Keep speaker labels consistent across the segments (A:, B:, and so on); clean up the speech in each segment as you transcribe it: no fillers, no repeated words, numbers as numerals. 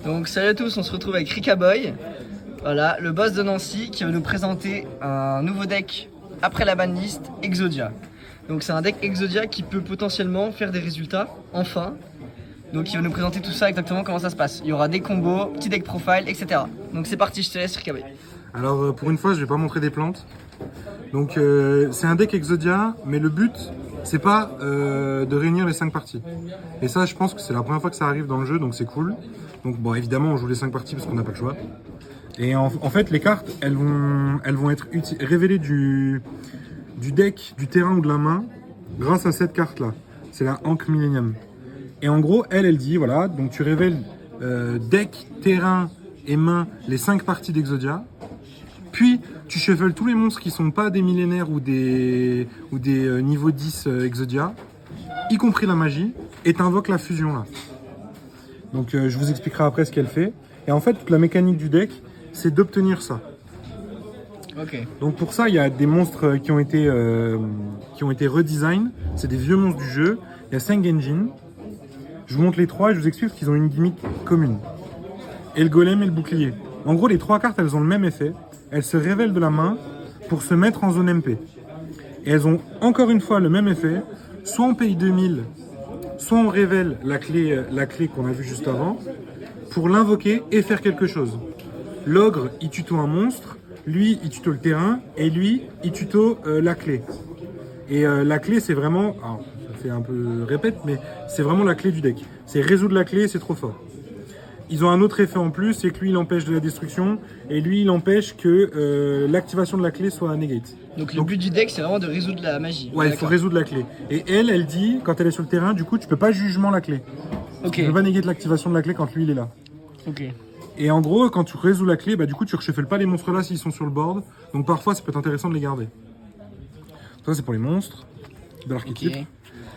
A: Donc salut à tous, on se retrouve avec Rikaboy, voilà, le boss de Nancy qui va nous présenter un nouveau deck après la banlist, Exodia. Donc c'est un deck Exodia qui peut potentiellement faire des résultats, enfin. Donc il va nous présenter tout ça, exactement comment ça se passe. Il y aura des combos, petit deck profile, etc. Donc c'est parti, je te laisse Rikaboy.
B: Alors pour une fois je vais pas montrer des plantes. Donc c'est un deck Exodia, mais le but c'est pas de réunir les 5 parties. Et ça je pense que c'est la première fois que ça arrive dans le jeu, donc c'est cool. Donc bon évidemment on joue les 5 parties parce qu'on n'a pas le choix. Et en fait les cartes elles vont être révélées du deck, du terrain ou de la main grâce à cette carte là. C'est la Ankh Millennium. Et en gros elle dit voilà, donc tu révèles deck, terrain et main les 5 parties d'Exodia. Puis tu shuffles tous les monstres qui sont pas des millénaires ou des niveaux 10 Exodia, y compris la magie, et t'invoques la fusion là. Donc je vous expliquerai après ce qu'elle fait. Et en fait toute la mécanique du deck c'est d'obtenir ça.
A: Ok.
B: Donc pour ça il y a des monstres qui ont été redesign, c'est des vieux monstres du jeu. Il y a 5 engines. Je vous montre les 3 et je vous explique qu'ils ont une gimmick commune. Et le golem et le bouclier. En gros les 3 cartes elles ont le même effet. Elles se révèlent de la main pour se mettre en zone MP. Et elles ont encore une fois le même effet. Soit on paye 2000, soit on révèle la clé qu'on a vue juste avant pour l'invoquer et faire quelque chose. L'ogre, il tuto un monstre, lui, il tuto le terrain, et lui, il tuto la clé. Et la clé, c'est vraiment... Alors, ça fait un peu répète, mais c'est vraiment la clé du deck. C'est résoudre la clé, c'est trop fort. Ils ont un autre effet en plus, c'est que lui il empêche de la destruction et lui il empêche que l'activation de la clé soit negate.
A: Donc le but du deck c'est vraiment de résoudre la magie.
B: Ouais, il faut résoudre la clé. Et elle dit, quand elle est sur le terrain, du coup tu peux pas jugement la clé.
A: Ok.
B: Tu peux pas negate l'activation de la clé quand lui il est là.
A: Ok.
B: Et en gros, quand tu résous la clé, bah du coup tu reshuffles pas les monstres là s'ils sont sur le board. Donc parfois ça peut être intéressant de les garder. Ça c'est pour les monstres de l'archétype.
A: Okay.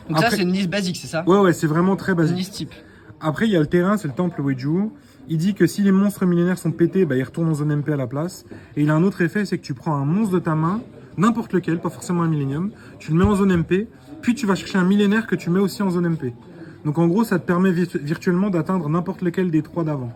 A: Donc
B: Après...
A: ça c'est une liste basique, c'est ça?
B: Ouais, c'est vraiment très basique.
A: Une liste type.
B: Après, il y a le terrain, c'est le temple Weiju. Il dit que si les monstres millénaires sont pétés, bah, ils retournent en zone MP à la place. Et il a un autre effet, c'est que tu prends un monstre de ta main, n'importe lequel, pas forcément un millénium, tu le mets en zone MP, puis tu vas chercher un millénaire que tu mets aussi en zone MP. Donc en gros, ça te permet virtuellement d'atteindre n'importe lequel des 3 d'avant.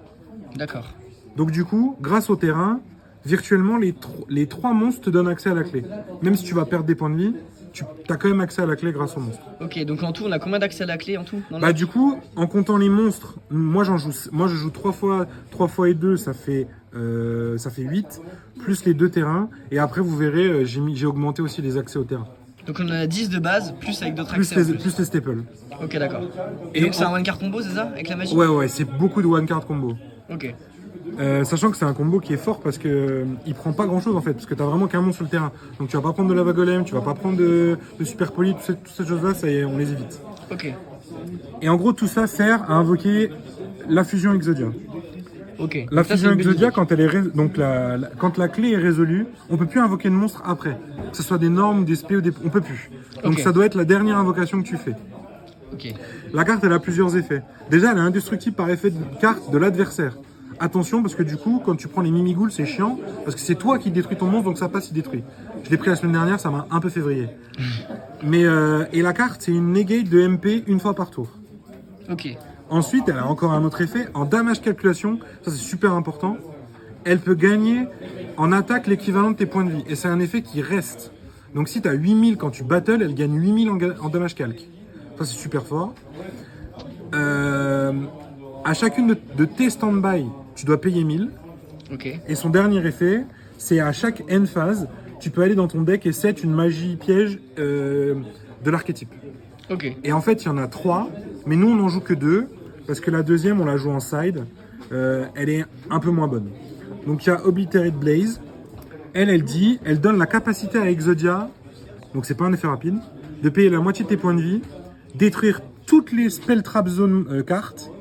A: D'accord.
B: Donc du coup, grâce au terrain, virtuellement, les 3 monstres te donnent accès à la clé. Même si tu vas perdre des points de vie, tu as quand même accès à la clé grâce aux monstres.
A: Ok, donc en tout, on a combien d'accès à la clé en tout?
B: Bah du coup, en comptant les monstres, moi je joue 3 fois et 2, ça fait 8, plus les 2 terrains. Et après, vous verrez, j'ai augmenté aussi les accès au terrain.
A: Donc on en a 10 de base, plus avec d'autres accès
B: Plus les staples.
A: Ok, d'accord. Et donc c'est un one card combo, c'est ça? Avec la magie?
B: Ouais, c'est beaucoup de one card combo.
A: Ok.
B: Sachant que c'est un combo qui est fort parce que il prend pas grand chose en fait, parce que t'as vraiment qu'un monstre sur le terrain. Donc tu vas pas prendre de lava golem, tu vas pas prendre de super poli, toutes ces choses là, on les évite.
A: Ok.
B: Et en gros tout ça sert à invoquer la fusion Exodia.
A: Ok.
B: La fusion Exodia, quand elle est quand la clé est résolue, on peut plus invoquer de monstre après. Que ce soit des normes, des SP ou des... on peut plus. Donc ça doit être la dernière invocation que tu fais.
A: Ok.
B: La carte elle a plusieurs effets. Déjà elle est indestructible par effet de carte de l'adversaire. Attention parce que du coup quand tu prends les mimigoules c'est chiant parce que c'est toi qui détruis ton monstre donc ça passe il détruit. Je l'ai pris la semaine dernière, ça m'a un peu février. Mais et la carte c'est une negate de MP une fois par tour.
A: Ok.
B: Ensuite elle a encore un autre effet en damage calculation, ça c'est super important. Elle peut gagner en attaque l'équivalent de tes points de vie et c'est un effet qui reste. Donc si tu as 8000 quand tu battles, elle gagne 8000 en damage calc. Ça c'est super fort. À chacune de tes stand-by, tu dois payer 1000.
A: Ok.
B: Et son dernier effet, c'est à chaque end phase, tu peux aller dans ton deck et set une magie piège de l'archétype.
A: Ok.
B: Et en fait, il y en a 3, mais nous on n'en joue que 2, parce que la deuxième, on la joue en side. Elle est un peu moins bonne. Donc il y a Obliterate Blaze. Elle donne la capacité à Exodia, donc c'est pas un effet rapide, de payer la moitié de tes points de vie, détruire toutes les spell trap zone cartes,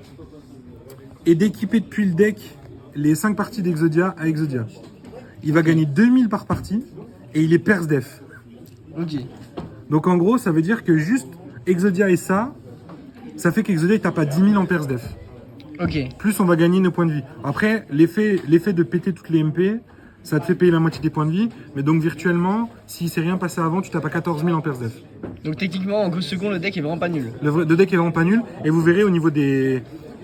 B: et d'équiper depuis le deck les 5 parties d'Exodia à Exodia. Il va gagner 2000 par partie et il est perse def.
A: Ok.
B: Donc en gros, ça veut dire que juste Exodia et ça fait qu'Exodia il tape à 10 000 en perse def.
A: Ok.
B: Plus on va gagner nos points de vie. Après, l'effet de péter toutes les MP, ça te fait payer la moitié des points de vie. Mais donc virtuellement, s'il s'est rien passé avant, tu tapes à 14 000 en perse def.
A: Donc techniquement, en 12 secondes, le deck est vraiment pas nul.
B: Le deck est vraiment pas nul. Et vous verrez au niveau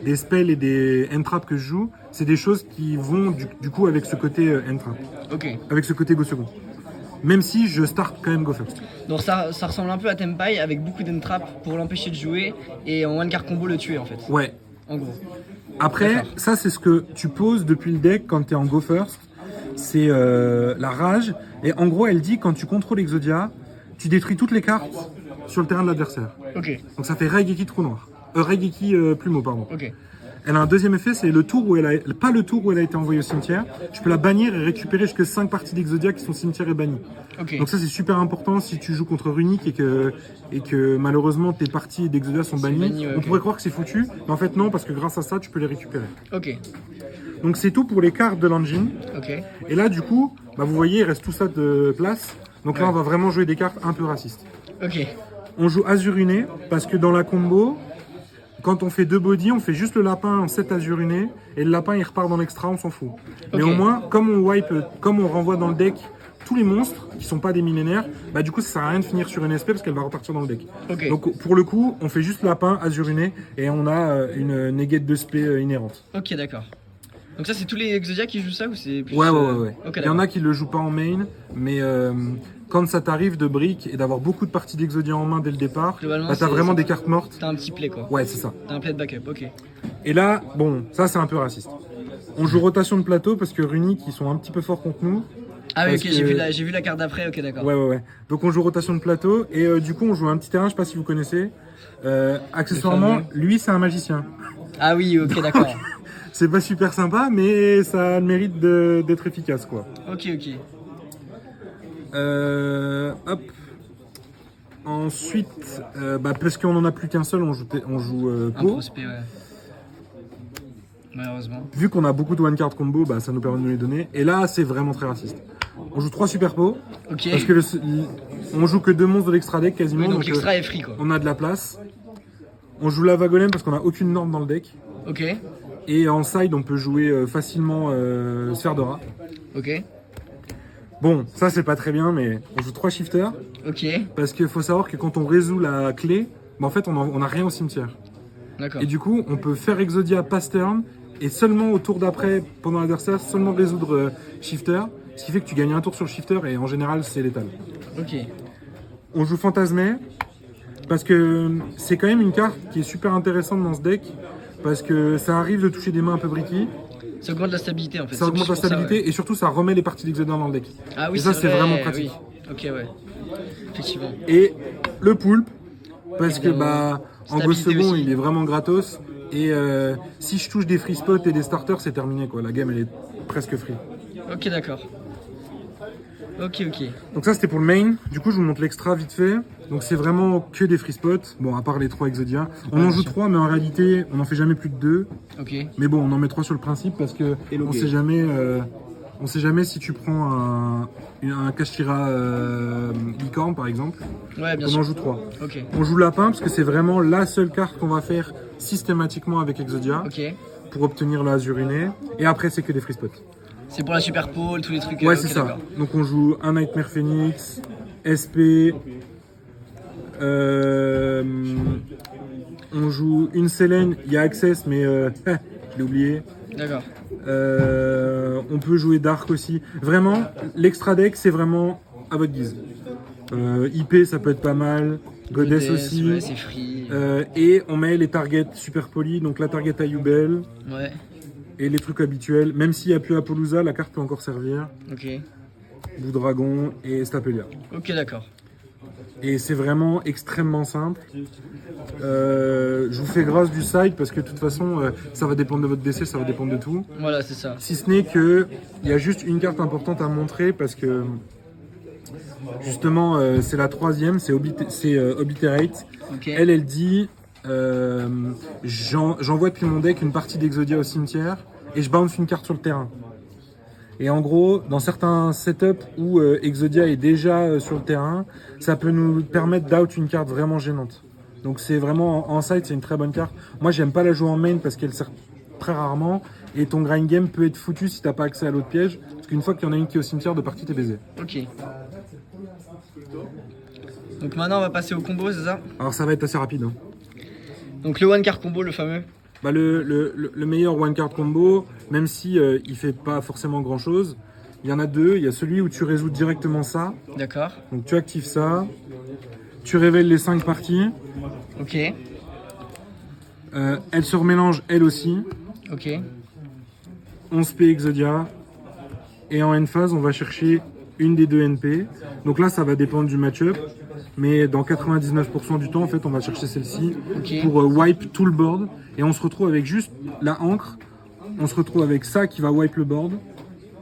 B: des spells et des end-traps que je joue, c'est des choses qui vont du coup avec ce côté end-trap.
A: Ok.
B: Avec ce côté go second. Même si je start quand même go first.
A: Donc ça ressemble un peu à Tempai avec beaucoup d'entrap pour l'empêcher de jouer et en one card combo le tuer en fait.
B: Ouais.
A: En gros.
B: Après,
A: D'accord.
B: ça c'est ce que tu poses depuis le deck quand tu es en go first. C'est la rage. Et en gros, elle dit quand tu contrôles Exodia, tu détruis toutes les cartes sur le terrain de l'adversaire.
A: Ok.
B: Donc ça fait Raigeki trou noir. Raigeki plumeau, pardon.
A: Ok.
B: Elle a un deuxième effet, c'est le tour où elle a, pas le tour où elle a été envoyée au cimetière. Tu peux la bannir et récupérer jusque 5 parties d'Exodia qui sont cimetière et bannies.
A: Ok.
B: Donc ça c'est super important si tu joues contre Runic et que malheureusement tes parties d'Exodia sont bannies.
A: banni, ouais,
B: On
A: ok.
B: pourrait croire que c'est foutu, mais en fait non, parce que grâce à ça tu peux les récupérer.
A: Ok.
B: Donc c'est tout pour les cartes de l'engine.
A: Ok.
B: Et là du coup, bah, vous voyez, il reste tout ça de place. Donc là
A: Ouais.
B: on va vraiment jouer des cartes un peu racistes.
A: Ok.
B: On joue Azuruné parce que dans la combo, quand on fait 2 body, on fait juste le lapin en 7 Azuruné et le lapin il repart dans l'extra, on s'en fout. Mais
A: Ok.
B: au moins, comme on renvoie dans le deck tous les monstres qui sont pas des millénaires, bah du coup ça sert à rien de finir sur une SP parce qu'elle va repartir dans le deck.
A: Ok.
B: Donc pour le coup, on fait juste lapin Azuruné et on a une negate de SP inhérente.
A: Ok, d'accord. Donc ça c'est tous les Exodia qui jouent ça ou c'est plus...
B: Ouais.
A: Ok,
B: Il y en a qui le jouent pas en main, mais quand ça t'arrive de brick et d'avoir beaucoup de parties d'Exodia en main dès le départ,
A: Globalement,
B: bah, t'as
A: c'est-
B: vraiment
A: c'est-
B: des cartes mortes.
A: T'as un petit play quoi.
B: Ouais, c'est ça.
A: T'as un play de backup, ok.
B: Et là, bon, ça c'est un peu raciste. On joue rotation de plateau parce que Runic, ils sont un petit peu forts contre nous.
A: Ah oui,
B: Parce
A: ok,
B: que-
A: j'ai vu la carte d'après, ok, d'accord.
B: Ouais. Donc on joue rotation de plateau et du coup on joue un petit terrain, je sais pas si vous connaissez. Accessoirement,
A: fameux.
B: lui c'est un magicien.
A: Ah oui, ok, d'accord.
B: C'est pas super sympa, mais ça a le mérite d'être efficace quoi.
A: Ok.
B: Hop. Ensuite, parce qu'on en a plus qu'un seul, on joue
A: Un
B: Po.
A: prospect, ouais. Malheureusement.
B: Vu qu'on a beaucoup de one card combo, bah, ça nous permet de nous les donner. Et là, c'est vraiment très raciste. On joue 3 super pots.
A: Ok.
B: Parce que on joue que 2 monstres de l'extra deck quasiment.
A: Oui, donc
B: donc,
A: l'extra est free quoi.
B: on a de la place. On joue Lava Golem parce qu'on a aucune norme dans le deck.
A: Ok.
B: Et en side, on peut jouer facilement Sphère de rat.
A: Ok.
B: Bon, ça c'est pas très bien, mais on joue 3 shifters.
A: Ok.
B: Parce qu'il faut savoir que quand on résout la clé, bah, en fait, on a rien au cimetière.
A: D'accord.
B: Et du coup, on peut faire Exodia pass turn et seulement au tour d'après, pendant l'adversaire, seulement résoudre Shifter. Ce qui fait que tu gagnes un tour sur le Shifter et en général, c'est létal.
A: Ok.
B: On joue Fantasmé parce que c'est quand même une carte qui est super intéressante dans ce deck parce que ça arrive de toucher des mains un peu bricky,
A: Ça augmente la stabilité en fait.
B: ça
A: C'est
B: augmente
A: plus
B: la
A: pour ça,
B: stabilité
A: ouais.
B: et surtout ça remet les parties d'Exodia dans le deck.
A: Ah oui,
B: et ça, c'est
A: vrai,
B: vraiment pratique.
A: Oui. Ok, ouais. Effectivement.
B: Et le Poulpe parce que
A: Évidemment.
B: en go
A: Stabilité
B: second
A: aussi.
B: il est vraiment gratos et si je touche des free spots et des starters c'est terminé quoi, la game elle est presque free.
A: Ok, d'accord. Ok.
B: Donc ça c'était pour le main, du coup je vous montre l'extra vite fait. Donc c'est vraiment que des free spots, bon à part les 3 Exodia. On en joue 3 mais en réalité on en fait jamais plus de 2.
A: Ok.
B: Mais bon on en met 3 sur le principe parce que on sait jamais si tu prends un Kashira licorne par exemple.
A: Ouais, bien
B: On en
A: sûr.
B: joue 3.
A: Ok.
B: On joue lapin parce que c'est vraiment la seule carte qu'on va faire systématiquement avec Exodia
A: Ok.
B: pour obtenir la Azuruné. Et après c'est que des free spots.
A: C'est pour la super pole, tous les trucs.
B: Ouais,
A: ok,
B: c'est ça.
A: d'accord.
B: Donc on joue un Nightmare Phoenix, SP, on joue une Selene, il y a Access, mais je l'ai oublié.
A: D'accord.
B: On peut jouer Dark aussi. Vraiment, l'extra deck, c'est vraiment à votre guise. IP, ça peut être pas mal. Goddess aussi.
A: Ouais, c'est free.
B: Et on met les targets super polis, donc la target à Yubel
A: Ouais.
B: et les trucs habituels. Même s'il n'y a plus Apollousa, la carte peut encore servir.
A: Ok.
B: Boudragon et Stapelia.
A: Ok, d'accord.
B: Et c'est vraiment extrêmement simple. Je vous fais grâce du side parce que de toute façon, ça va dépendre de votre DC, ça va dépendre de tout.
A: Voilà, c'est ça.
B: Si ce n'est que il y a juste une carte importante à montrer parce que justement, c'est la 3e, c'est Obliterate.
A: Ok.
B: Elle dit j'envoie depuis mon deck une partie d'Exodia au cimetière et je bounce une carte sur le terrain. Et en gros, dans certains setups où Exodia est déjà sur le terrain, ça peut nous permettre d'out une carte vraiment gênante. Donc c'est vraiment en side, c'est une très bonne carte. Moi, j'aime pas la jouer en main parce qu'elle sert très rarement et ton grind game peut être foutu si t'as pas accès à l'autre piège. Parce qu'une fois qu'il y en a une qui est au cimetière, de partie t'es baisé.
A: Ok. Donc maintenant on va passer au combo, c'est ça?
B: Alors ça va être assez rapide. Hein.
A: Donc le one card combo, le fameux.
B: Bah le meilleur one card combo, même si il fait pas forcément grand chose, il y en a deux. Il y a celui où tu résous directement ça.
A: D'accord.
B: Donc tu actives ça, tu révèles les 5 parties.
A: Ok.
B: Elle se remélange elle aussi.
A: Ok.
B: 11p Exodia. Et en end phase, on va chercher une des deux NP. Donc là, ça va dépendre du match-up. Mais dans 99% du temps, en fait, on va chercher celle-ci pour wipe tout le board. Et on se retrouve avec juste la encre. On se retrouve avec ça qui va wipe le board.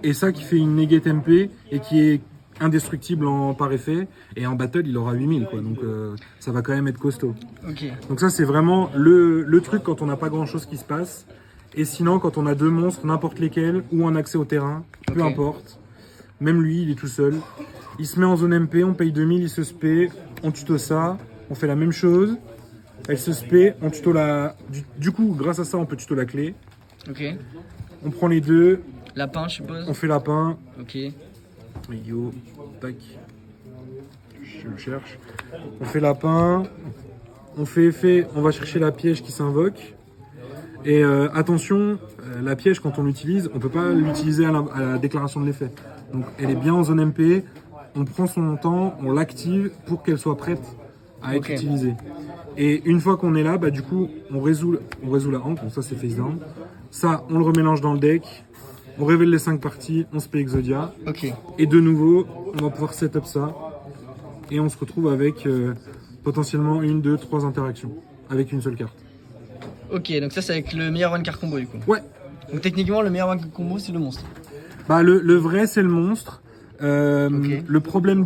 B: Et ça qui fait une negate MP et qui est indestructible par effet. Et en battle, il aura 8000, quoi. Donc ça va quand même être costaud.
A: Ok.
B: Donc ça, c'est vraiment le truc quand on n'a pas grand-chose qui se passe. Et sinon, quand on a deux monstres, n'importe lesquels, ou un accès au terrain, peu importe. Même lui, il est tout seul. Il se met en zone MP, on paye 2000, il se spé, on tuto ça, on fait la même chose. Elle se spé, on tuto la... Du coup, grâce à ça, on peut tuto la clé.
A: Ok.
B: On prend les deux.
A: Lapin, je suppose.
B: On fait lapin.
A: Ok.
B: Yo, tac. Je le cherche. On fait lapin. On fait effet, on va chercher la piège qui s'invoque. Et attention, la piège, quand on l'utilise, on ne peut pas l'utiliser à la déclaration de l'effet. Donc elle est bien en zone MP, on prend son temps, on l'active pour qu'elle soit prête à être utilisée. Et une fois qu'on est là, bah, du coup, on résout la hanque, donc ça c'est face down. Ça, on le remélange dans le deck, on révèle les 5 parties, on se paye Exodia. Et de nouveau, on va pouvoir setup ça. Et on se retrouve avec potentiellement 1, 2, 3 interactions, avec une seule carte.
A: Ok, donc ça c'est avec le meilleur one card combo du coup.
B: Ouais.
A: Donc techniquement le meilleur one card combo c'est le monstre.
B: Bah le vrai c'est le monstre. Le problème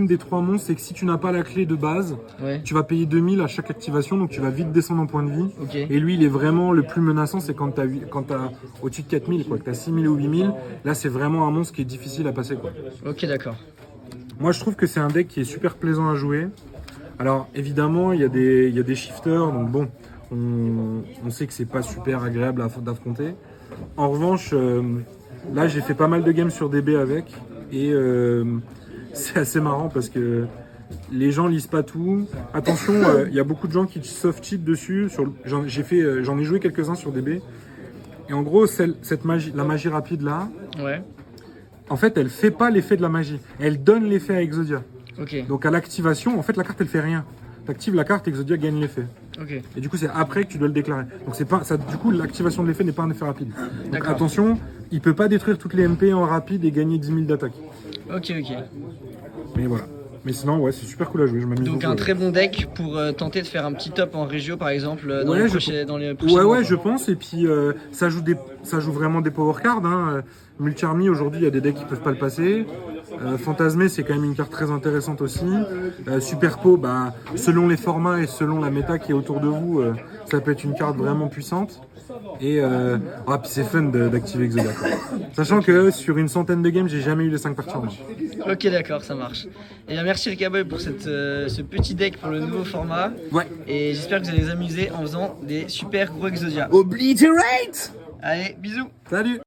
B: des 3 monstres c'est que si tu n'as pas la clé de base, tu vas payer 2000 à chaque activation, donc tu vas vite descendre en point de vie. Et lui il est vraiment le plus menaçant, c'est quand tu as au-dessus de 4000, quoi, que tu as 6000 ou 8000, là c'est vraiment un monstre qui est difficile à passer, quoi.
A: Ok, d'accord.
B: Moi je trouve que c'est un deck qui est super plaisant à jouer. Alors évidemment il y a des shifters, donc bon, on sait que c'est pas super agréable d'affronter. En revanche, là j'ai fait pas mal de games sur DB avec et c'est assez marrant parce que les gens lisent pas tout. Attention, il y a beaucoup de gens qui soft cheat dessus. J'en ai joué quelques-uns sur DB. Et en gros, la magie rapide là, en fait elle fait pas l'effet de la magie. Elle donne l'effet à Exodia. Donc à l'activation, en fait la carte elle fait rien. Tu actives la carte, Exodia gagne l'effet. Et du coup c'est après que tu dois le déclarer. Donc c'est pas ça. Du coup l'activation de l'effet n'est pas un effet rapide. Donc attention, il peut pas détruire toutes les MP en rapide et gagner 10 000 d'attaque.
A: Ok.
B: Mais voilà. Mais sinon ouais c'est super cool à jouer. Je m'amuse
A: donc
B: beaucoup,
A: un très bon deck pour tenter de faire un petit top en régio par exemple dans les prochains mois.
B: Ouais je pense. Et puis ça joue vraiment des power cards. Hein. Multi-Army aujourd'hui il y a des decks qui peuvent pas le passer. Fantasmé c'est quand même une carte très intéressante aussi. Superpo, bah, selon les formats et selon la méta qui est autour de vous, ça peut être une carte vraiment puissante. Et puis c'est fun d'activer Exodia. Sachant que sur une centaine de games, j'ai jamais eu les 5 parties en main.
A: Ok, d'accord, ça marche. Et bien merci Rikaboy pour ce petit deck pour le nouveau format.
B: Ouais.
A: Et j'espère que vous allez vous amuser en faisant des super gros Exodia.
B: Obliterate!
A: Allez, bisous.
B: Salut!